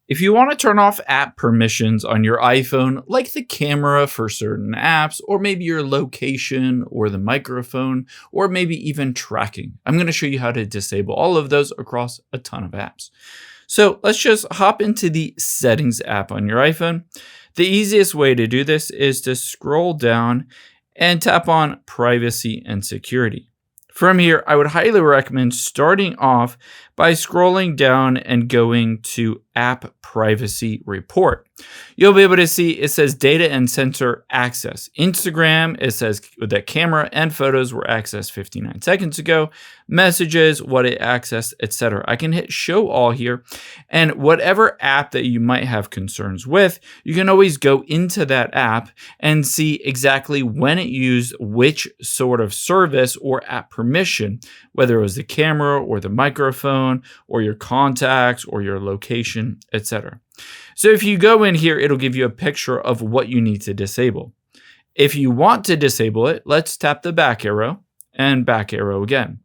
If you want to turn off app permissions on your iPhone, like the camera for certain apps, or maybe your location or the microphone, or maybe even tracking, I'm going to show you how to disable all of those across a ton of apps. So let's just hop into the Settings app on your iPhone. The easiest way to do this is to scroll down and tap on Privacy and Security. From here, I would highly recommend starting off by scrolling down and going to App Privacy Report. You'll be able to see it says Data and Sensor Access. Instagram, it says that camera and photos were accessed 59 seconds ago. Messages, what it accessed, etc. I can hit Show All here, and whatever app that you might have concerns with, you can always go into that app and see exactly when it used which sort of service or app permission, whether it was the camera or the microphone or your contacts or your location, etc. So if you go in here, it'll give you a picture of what you need to disable. If you want to disable it, let's tap the back arrow and back arrow again.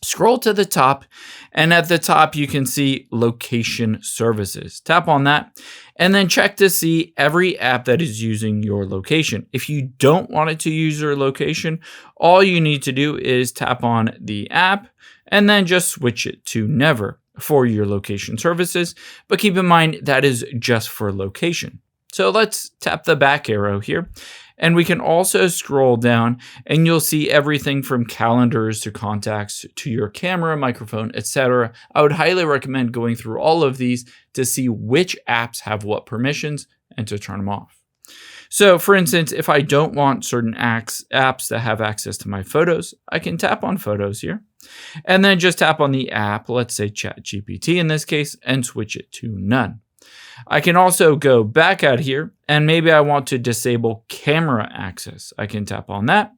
Scroll to the top, and at the top you can see Location Services. Tap on that and then check to see every app that is using your location. If you don't want it to use your location, all you need to do is tap on the app and then just switch it to Never for your location services. But keep in mind that is just for location. So let's tap the back arrow here. And we can also scroll down and you'll see everything from calendars to contacts to your camera, microphone, etc. I would highly recommend going through all of these to see which apps have what permissions and to turn them off. So for instance, if I don't want certain apps that have access to my photos, I can tap on Photos here and then just tap on the app, let's say ChatGPT in this case, and switch it to None. I can also go back out here and maybe I want to disable camera access. I can tap on that.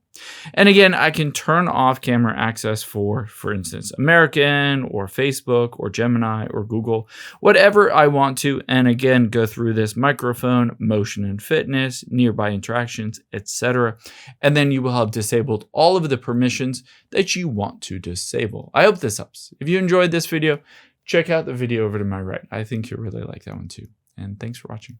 And again, I can turn off camera access for instance, American or Facebook or Gemini or Google, whatever I want to. And again, go through this microphone, motion and fitness, nearby interactions, etc. And then you will have disabled all of the permissions that you want to disable. I hope this helps. If you enjoyed this video, check out the video over to my right. I think you'll really like that one too. And thanks for watching.